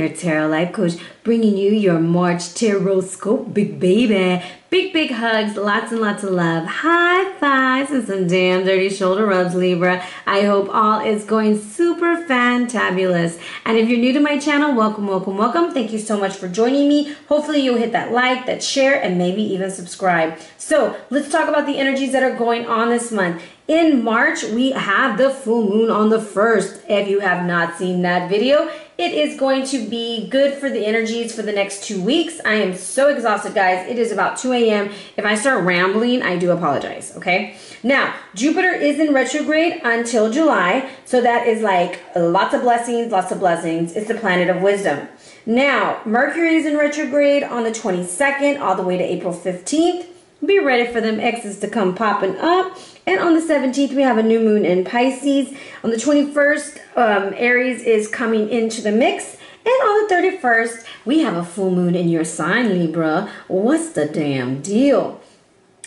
your tarot life coach, bringing you your March tarot-scope, big baby. Big hugs, lots and lots of love, high fives, and some damn dirty shoulder rubs, Libra. I hope all is going super fantabulous. And if you're new to my channel, welcome. Thank you so much for joining me. Hopefully you'll hit that like, that share, and maybe even subscribe. So let's talk about the energies that are going on this month. In March, we have the full moon on the 1st. If you have not seen that video, it is going to be good for the energies for the next 2 weeks. I am so exhausted, guys. It is about 2 a.m. If I start rambling, I do apologize, okay? Now, Jupiter is in retrograde until July, so that is like lots of blessings. It's the planet of wisdom. Now, Mercury is in retrograde on the 22nd all the way to April 15th. Be ready for them X's to come popping up. And on the 17th, we have a new moon in Pisces. On the 21st, Aries is coming into the mix. And on the 31st, we have a full moon in your sign, Libra. What's the damn deal?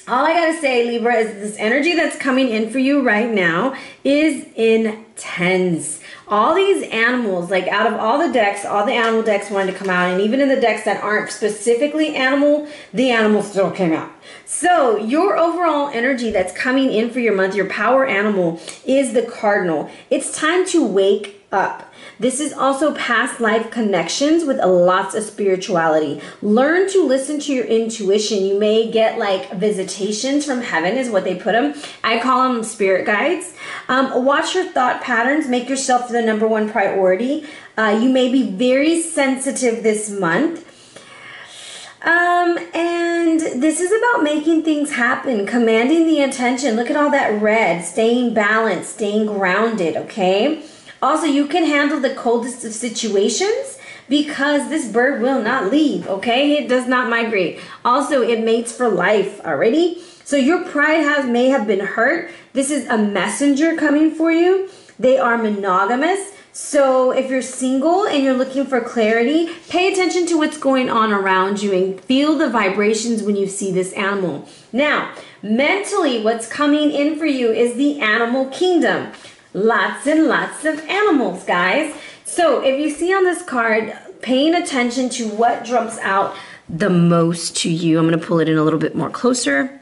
All I gotta say, Libra, is this energy that's coming in for you right now is intense. All these animals, like out of all the decks, all the animal decks wanted to come out, and even in the decks that aren't specifically animal, the animals still came out. So your overall energy that's coming in for your month, your power animal, is the cardinal. It's time to wake up. This is also past life connections with lots of spirituality. Learn to listen to your intuition. You may get like visitations from heaven is what they put them. I call them spirit guides. Watch your thought patterns. Make yourself the #1 priority. You may be very sensitive this month. And this is about making things happen, commanding the attention. Look at all that red, staying balanced, staying grounded, okay? Also, you can handle the coldest of situations because this bird will not leave, okay? It does not migrate. Also, it mates for life already. So your pride may have been hurt. This is a messenger coming for you. They are monogamous. So if you're single and you're looking for clarity, pay attention to what's going on around you and feel the vibrations when you see this animal. Now, mentally, what's coming in for you is the animal kingdom. Lots and lots of animals, guys. So if you see on this card, paying attention to what jumps out the most to you. I'm going to pull it in a little bit more closer.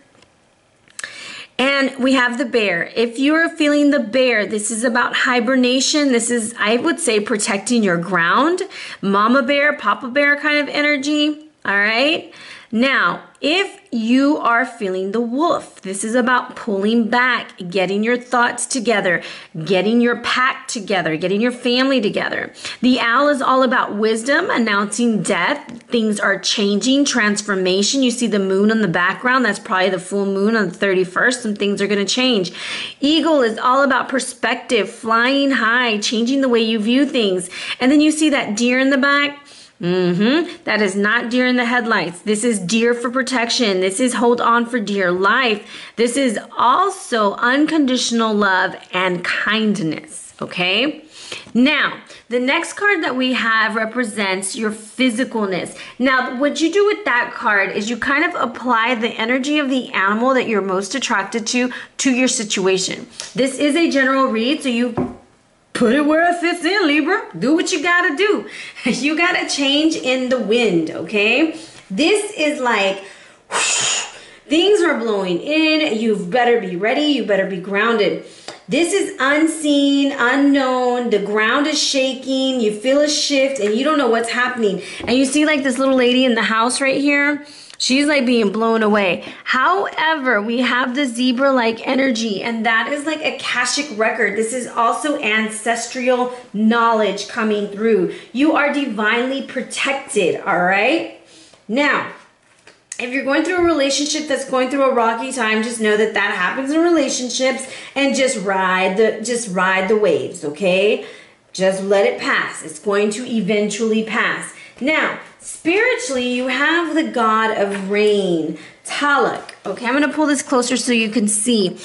And we have the bear. If you're feeling the bear, this is about hibernation. This is, I would say, protecting your ground. Mama bear, papa bear kind of energy. All right. Now, if you are feeling the wolf, this is about pulling back, getting your thoughts together, getting your pack together, getting your family together. The owl is all about wisdom, announcing death. Things are changing, transformation. You see the moon in the background. That's probably the full moon on the 31st. Some things are going to change. Eagle is all about perspective, flying high, changing the way you view things. And then you see that deer in the back. That is not deer in the headlights. This is deer for protection. This is hold on for dear life. This is also unconditional love and kindness. Okay. Now, the next card that we have represents your physicalness. Now, what you do with that card is you kind of apply the energy of the animal that you're most attracted to your situation. This is a general read, so you put it where it fits in, Libra. Do what you gotta do. You gotta change in the wind, okay? This is like, whoosh, things are blowing in. You better be ready. You better be grounded. This is unseen, unknown. The ground is shaking. You feel a shift and you don't know what's happening. And you see like this little lady in the house right here. She's like being blown away. However, we have the zebra-like energy, and that is like a Akashic record. This is also ancestral knowledge coming through. You are divinely protected, all right? Now, if you're going through a relationship that's going through a rocky time, just know that that happens in relationships, and just ride the waves, okay? Just let it pass. It's going to eventually pass. Now, spiritually, you have the god of rain, Talak. Okay, I'm going to pull this closer so you can see.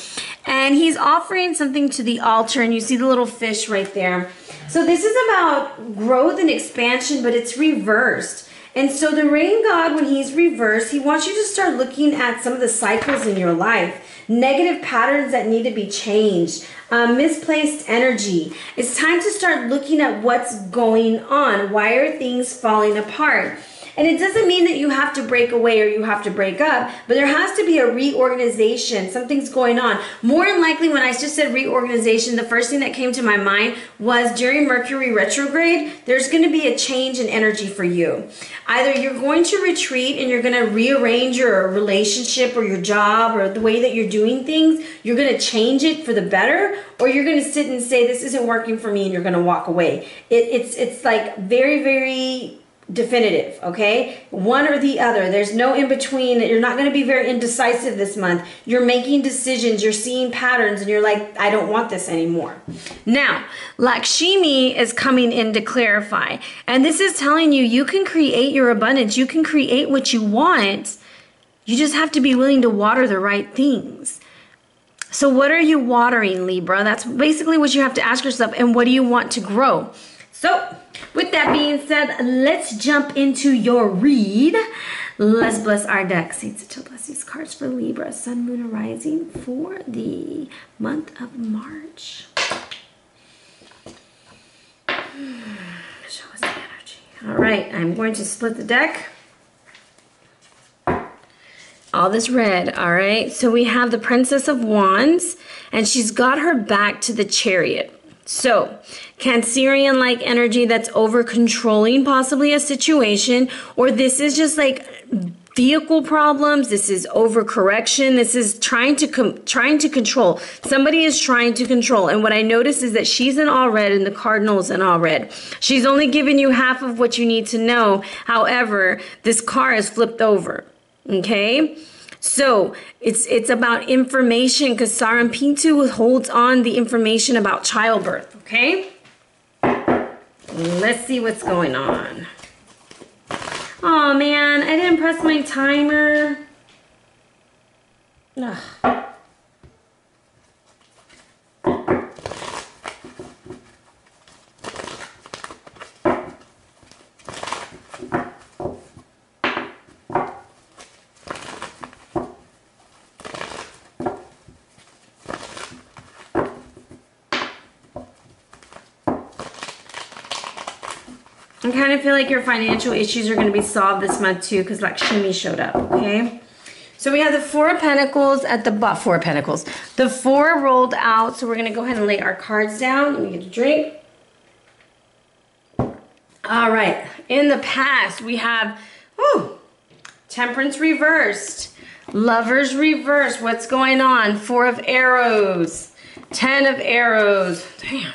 And he's offering something to the altar, and you see the little fish right there. So this is about growth and expansion, but it's reversed. And so the rain god, when he's reversed, he wants you to start looking at some of the cycles in your life. Negative patterns that need to be changed. Misplaced energy. It's time to start looking at what's going on. Why are things falling apart? And it doesn't mean that you have to break away or you have to break up, but there has to be a reorganization. Something's going on. More than likely, when I just said reorganization, the first thing that came to my mind was during Mercury retrograde, there's going to be a change in energy for you. Either you're going to retreat and you're going to rearrange your relationship or your job or the way that you're doing things. You're going to change it for the better, or you're going to sit and say, this isn't working for me, and you're going to walk away. It's like very, very definitive, okay? One or the other. There's no in between. You're not going to be very indecisive this month. You're making decisions, you're seeing patterns, and you're like, I don't want this anymore. Now, Lakshmi is coming in to clarify, and this is telling you, you can create your abundance. You can create what you want. You just have to be willing to water the right things. So what are you watering, Libra? That's basically what you have to ask yourself. And what do you want to grow? So with that being said, let's jump into your read. Let's bless our deck. Saints, to bless these cards for Libra, Sun, Moon, Rising for the month of March. Show us the energy. All right, I'm going to split the deck. All this red, all right? So we have the Princess of Wands, and she's got her back to the Chariot. So, Cancerian-like energy that's over-controlling possibly a situation, or this is just like vehicle problems, this is overcorrection, this is trying to control. Somebody is trying to control, and what I notice is that she's in all red and the Cardinal's in all red. She's only giving you half of what you need to know. However, this car is flipped over, okay? So it's about information, because Saran Pintu holds on the information about childbirth, okay? Let's see what's going on. Oh man, I didn't press my timer. Ugh. I kind of feel like your financial issues are going to be solved this month too, because Lakshmi showed up, okay? So we have the Four of Pentacles at the bottom. Four of Pentacles. The Four rolled out, so we're going to go ahead and lay our cards down. Let me get a drink. All right. In the past, we have Temperance reversed. Lovers reversed. What's going on? Four of Arrows. 10 of Arrows. Damn.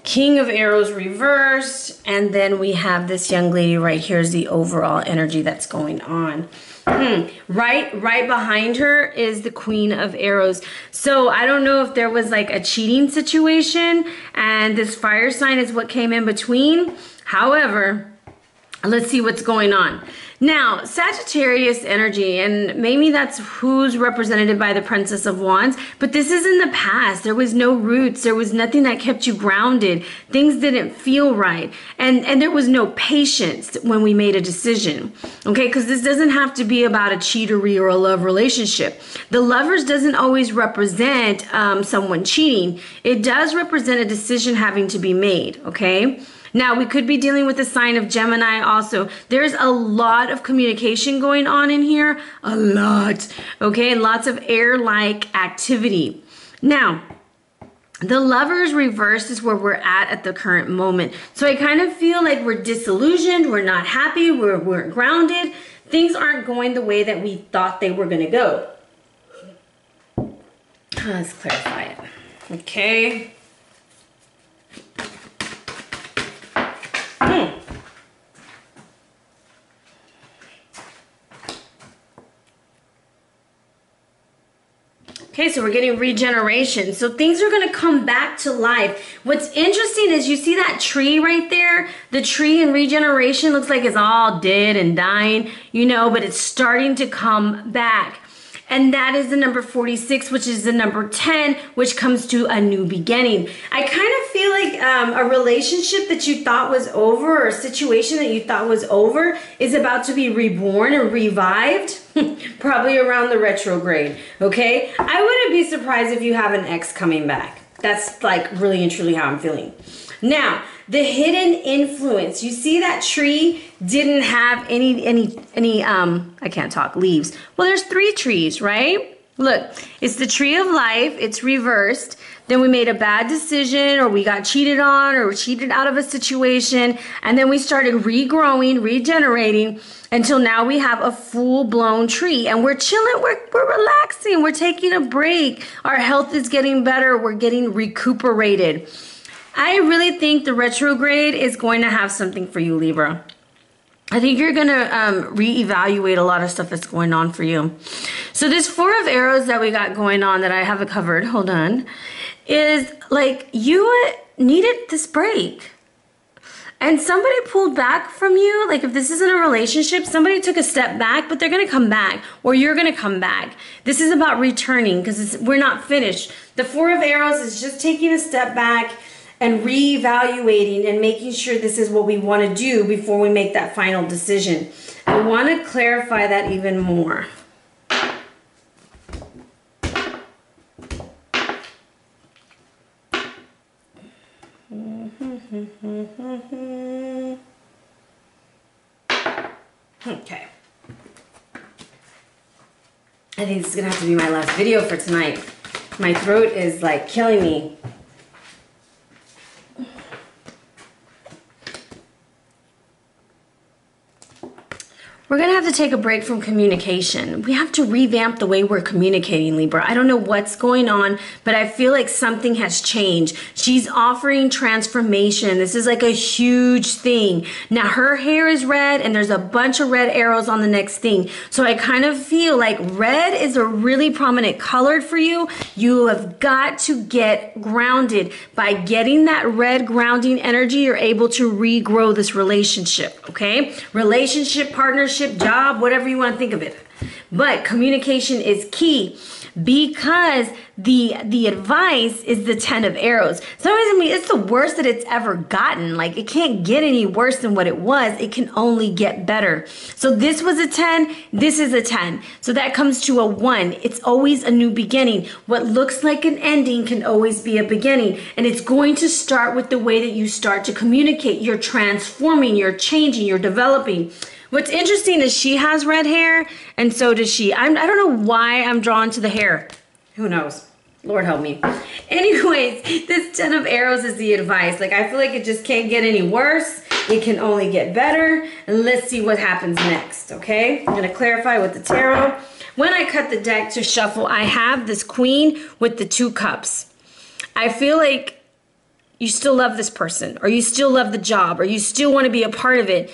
King of Arrows reversed, and then we have this young lady right here is the overall energy that's going on. Right behind her is the Queen of Arrows. So I don't know if there was like a cheating situation, and this fire sign is what came in between. However, let's see what's going on. Now, Sagittarius energy, and maybe that's who's represented by the Princess of Wands, but this is in the past. There was no roots. There was nothing that kept you grounded. Things didn't feel right. And there was no patience when we made a decision, okay? Because this doesn't have to be about a cheatery or a love relationship. The Lovers doesn't always represent someone cheating. It does represent a decision having to be made, okay? Now, we could be dealing with the sign of Gemini also. There's a lot of communication going on in here. A lot. Okay, lots of air-like activity. Now, the Lovers reversed is where we're at the current moment. So I kind of feel like we're disillusioned. We're not happy. We're grounded. Things aren't going the way that we thought they were going to go. Let's clarify it. Okay. Okay, so we're getting regeneration. So things are going to come back to life. What's interesting is you see that tree right there? The tree in regeneration looks like it's all dead and dying, you know, but it's starting to come back. And that is the number 46, which is the number 10, which comes to a new beginning. I kind of feel like a relationship that you thought was over, or a situation that you thought was over, is about to be reborn or revived, probably around the retrograde, okay? I wouldn't be surprised if you have an ex coming back. That's like really and truly how I'm feeling. Now, the hidden influence. You see that tree didn't have any I can't talk, leaves. Well, there's 3 trees, right? Look, it's the tree of life. It's reversed. Then we made a bad decision, or we got cheated on, or cheated out of a situation. And then we started regrowing, regenerating, until now we have a full-blown tree. And we're chilling, we're relaxing, we're taking a break. Our health is getting better, we're getting recuperated. I really think the retrograde is going to have something for you, Libra. I think you're going to reevaluate a lot of stuff that's going on for you. So this 4 of arrows that we got going on that I have covered, hold on, is like you needed this break. And somebody pulled back from you. Like if this isn't a relationship, somebody took a step back, but they're going to come back, or you're going to come back. This is about returning, because we're not finished. The 4 of arrows is just taking a step back and reevaluating and making sure this is what we want to do before we make that final decision. I want to clarify that even more. Okay. I think this is going to have to be my last video for tonight. My throat is like killing me. We're going to have to take a break from communication. We have to revamp the way we're communicating, Libra. I don't know what's going on, but I feel like something has changed. She's offering transformation. This is like a huge thing. Now, her hair is red, and there's a bunch of red arrows on the next thing. So I kind of feel like red is a really prominent color for you. You have got to get grounded. By getting that red grounding energy, you're able to regrow this relationship, okay? Relationship, partnership, job, whatever you want to think of it. But communication is key, because the advice is the 10 of arrows. So I mean, it's the worst that it's ever gotten. Like it can't get any worse than what it was. It can only get better. So this was a 10. This is a 10. So that comes to a 1. It's always a new beginning. What looks like an ending can always be a beginning. And it's going to start with the way that you start to communicate. You're transforming, you're changing, you're developing. What's interesting is she has red hair, and so does she. I don't know why I'm drawn to the hair. Who knows? Lord help me. Anyways, this 10 of arrows is the advice. Like, I feel like it just can't get any worse. It can only get better. And let's see what happens next, okay? I'm going to clarify with the tarot. When I cut the deck to shuffle, I have this queen with the 2 cups. I feel like you still love this person, or you still love the job, or you still want to be a part of it.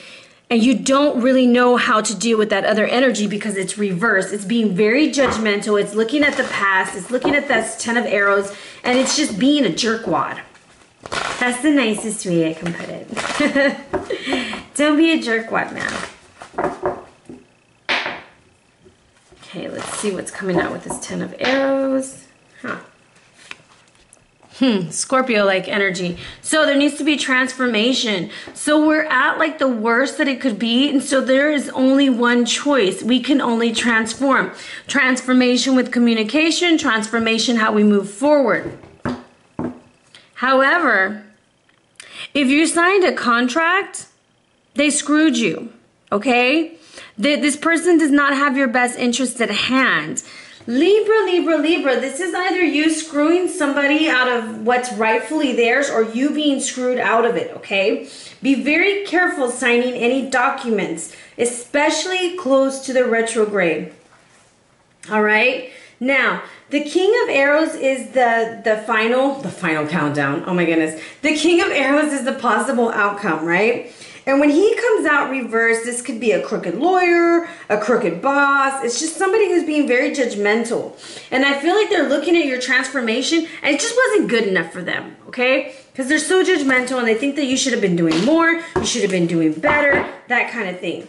And you don't really know how to deal with that other energy because it's reversed. It's being very judgmental. It's looking at the past. It's looking at that 10 of arrows. And it's just being a jerkwad. That's the nicest way I can put it. Don't be a jerkwad now. Okay, let's see what's coming out with this 10 of arrows. Huh. Scorpio-like energy. So there needs to be transformation. So we're at like the worst that it could be. And so there is only one choice. We can only transform. Transformation with communication, transformation how we move forward. However, if you signed a contract, they screwed you, okay? This person does not have your best interest at hand. Libra, Libra, Libra, this is either you screwing somebody out of what's rightfully theirs or you being screwed out of it, okay? Be very careful signing any documents, especially close to the retrograde, all right? Now, the King of Arrows is the final countdown. Oh my goodness. The King of Arrows is the possible outcome, right? And when he comes out reversed, this could be a crooked lawyer, a crooked boss. It's just somebody who's being very judgmental. And I feel like they're looking at your transformation and it just wasn't good enough for them, okay? Because they're so judgmental and they think that you should have been doing more, you should have been doing better, that kind of thing.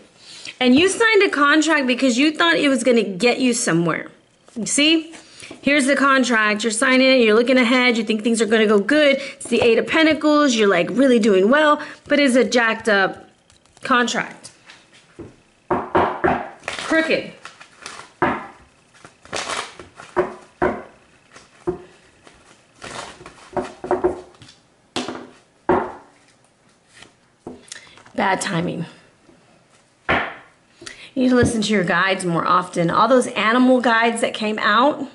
And you signed a contract because you thought it was going to get you somewhere. You see? Here's the contract. You're signing it. You're looking ahead. You think things are going to go good. It's the Eight of Pentacles. You're like really doing well, but it's a jacked up contract. Crooked. Bad timing. You need to listen to your guides more often. All those animal guides that came out,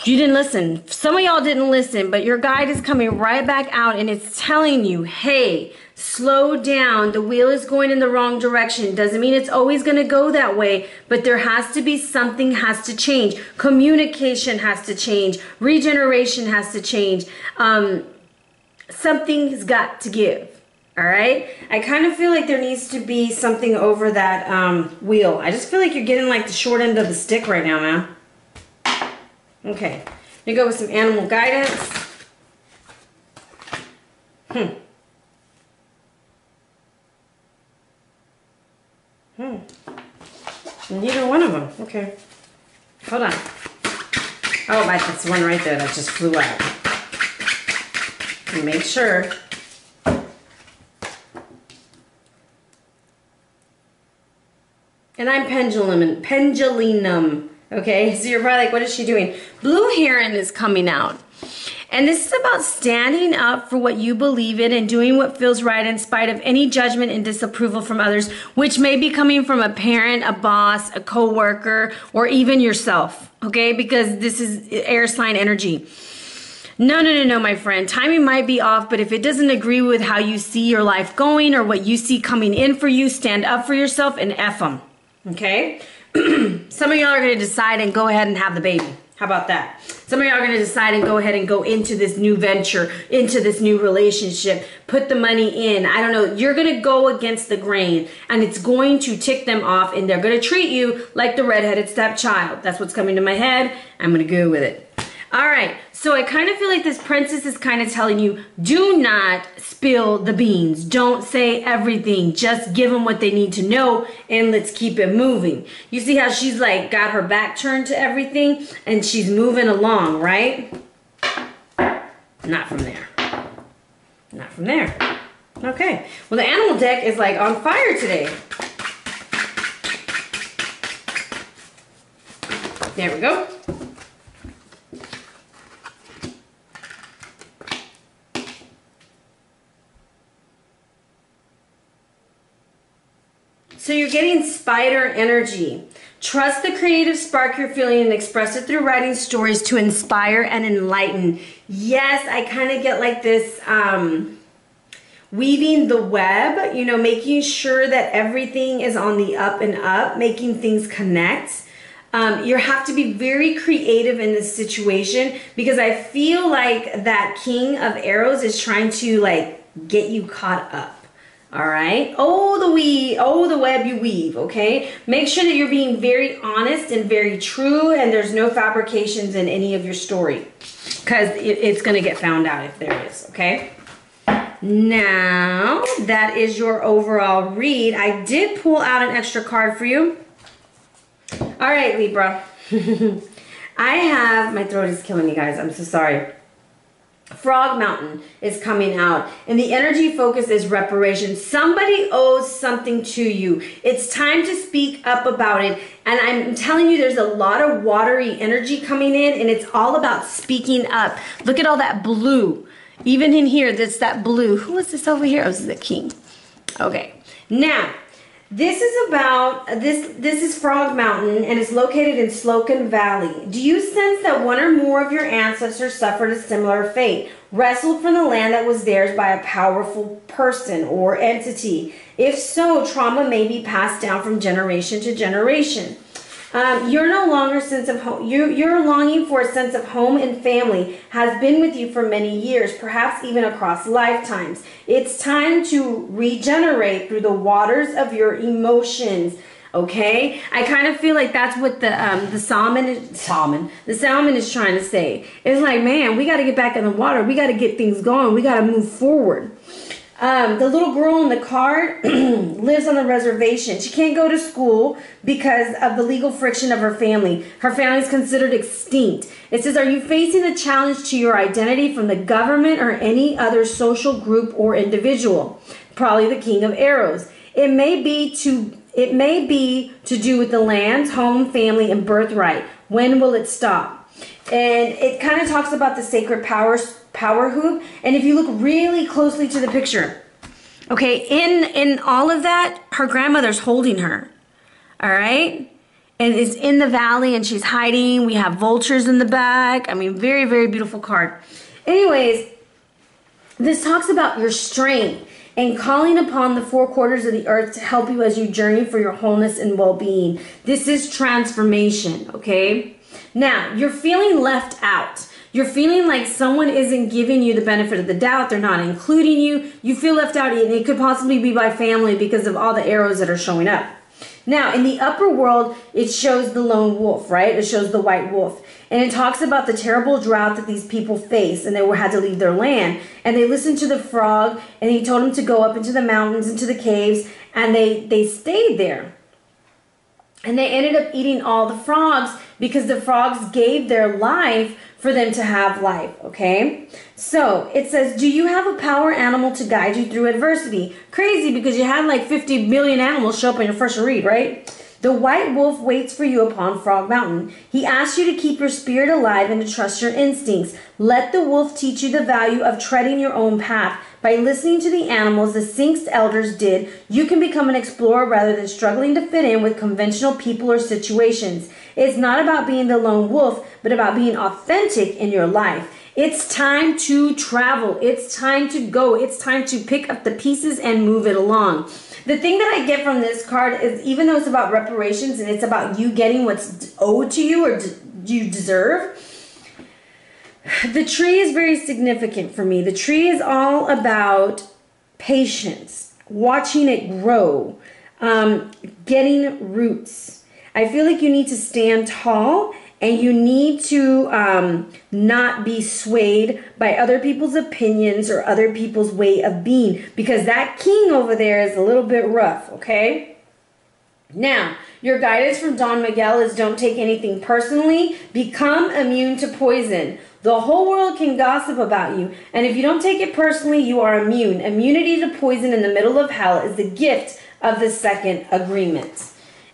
you didn't listen. Some of y'all didn't listen, but your guide is coming right back out and it's telling you, hey, slow down. The wheel is going in the wrong direction. Doesn't mean it's always going to go that way, but there has to be something has to change. Communication has to change. Regeneration has to change. Something's got to give. All right. I kind of feel like there needs to be something over that wheel. I just feel like you're getting like the short end of the stick right now, man. Okay. You go with some animal guidance. Neither one of them. Okay. Hold on. Oh, that's one right there that just flew out. Make sure. And I'm pendulum. Okay, so you're probably like, what is she doing? Blue Heron is coming out. And this is about standing up for what you believe in and doing what feels right in spite of any judgment and disapproval from others, which may be coming from a parent, a boss, a coworker, or even yourself. Okay, because this is air sign energy. No, my friend. Timing might be off, but if it doesn't agree with how you see your life going or what you see coming in for you, stand up for yourself and F them. Okay? Some of y'all are going to decide and go ahead and have the baby. How about that? Some of y'all are going to decide and go ahead and go into this new venture, into this new relationship, put the money in. I don't know. You're going to go against the grain and it's going to tick them off and they're going to treat you like the redheaded stepchild. That's what's coming to my head. I'm going to go with it. All right. So I kind of feel like this princess is kind of telling you, do not spill the beans. Don't say everything. Just give them what they need to know and let's keep it moving. You see how she's like got her back turned to everything and she's moving along, right? Not from there. Not from there. Okay. Well, the animal deck is like on fire today. There we go. So you're getting spider energy. Trust the creative spark you're feeling and express it through writing stories to inspire and enlighten. Yes, I kind of get like this weaving the web, you know, making sure that everything is on the up and up, making things connect. You have to be very creative in this situation because I feel like that King of Arrows is trying to like get you caught up. All right. Oh, the web you weave. Okay. Make sure that you're being very honest and very true and there's no fabrications in any of your story because it's going to get found out if there is. Okay. Now that is your overall read. I did pull out an extra card for you. All right, Libra. my throat is killing me, guys. I'm so sorry. Frog Mountain is coming out and the energy focus is reparation. Somebody owes something to you. It's time to speak up about it. And I'm telling you, there's a lot of watery energy coming in and it's all about speaking up. Look at all that blue. Even in here, there's that blue. Who is this over here? Oh, this is the king. Okay. Now, this is about, this is Frog Mountain and it's located in Slocan Valley. Do you sense that one or more of your ancestors suffered a similar fate, wrestled from the land that was theirs by a powerful person or entity? If so, trauma may be passed down from generation to generation. You're no longer sense of home. You're longing for a sense of home and family has been with you for many years, perhaps even across lifetimes. It's time to regenerate through the waters of your emotions. Okay, I kind of feel like that's what the salmon is trying to say. It's like, man, we got to get back in the water. We got to get things going. We got to move forward. The little girl in the card lives on the reservation. She can't go to school because of the legal friction of her family. Her family is considered extinct. It says, are you facing a challenge to your identity from the government or any other social group or individual? Probably the King of Arrows. It may be to do with the lands, home, family, and birthright. When will it stop? And it kind of talks about the sacred power hoop. And if you look really closely to the picture, okay, in all of that, her grandmother's holding her. All right? And it's in the valley and she's hiding. We have vultures in the back. I mean, very, very beautiful card. Anyways, this talks about your strength and calling upon the four quarters of the earth to help you as you journey for your wholeness and well-being. This is transformation, okay? Now, you're feeling left out. You're feeling like someone isn't giving you the benefit of the doubt. They're not including you. You feel left out, and it could possibly be by family because of all the arrows that are showing up. Now, in the upper world, it shows the lone wolf, right? It shows the white wolf. And it talks about the terrible drought that these people face, and they had to leave their land. And they listened to the frog, and he told them to go up into the mountains, into the caves, and they stayed there. And they ended up eating all the frogs because the frogs gave their life for them to have life, okay? So it says, do you have a power animal to guide you through adversity? Crazy, because you had like 50 million animals show up on your first read, right? The white wolf waits for you upon Frog Mountain. He asks you to keep your spirit alive and to trust your instincts. Let the wolf teach you the value of treading your own path. By listening to the animals the Sinks elders did, you can become an explorer rather than struggling to fit in with conventional people or situations. It's not about being the lone wolf, but about being authentic in your life. It's time to travel. It's time to go. It's time to pick up the pieces and move it along. The thing that I get from this card is, even though it's about reparations and it's about you getting what's owed to you or you deserve, the tree is very significant for me. The tree is all about patience, watching it grow, getting roots. I feel like you need to stand tall and you need to not be swayed by other people's opinions or other people's way of being, because that king over there is a little bit rough, okay? Now, your guidance from Don Miguel is don't take anything personally. Become immune to poison. The whole world can gossip about you, and if you don't take it personally, you are immune. Immunity to poison in the middle of hell is the gift of the second agreement.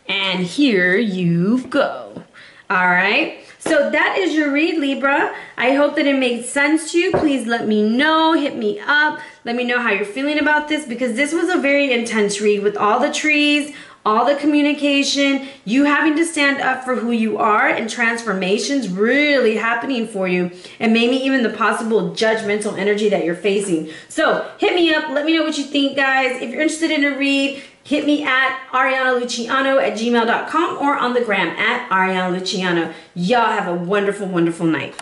And here you go. All right, so that is your read, Libra. I hope that it made sense to you. Please let me know. Hit me up. Let me know how you're feeling about this, because this was a very intense read with all the trees, all the communication, you having to stand up for who you are, and transformations really happening for you, and maybe even the possible judgmental energy that you're facing. So hit me up. Let me know what you think, guys. If you're interested in a read, hit me at arianaluciano@gmail.com or on the gram at Ariana Luciano. Y'all have a wonderful, wonderful night.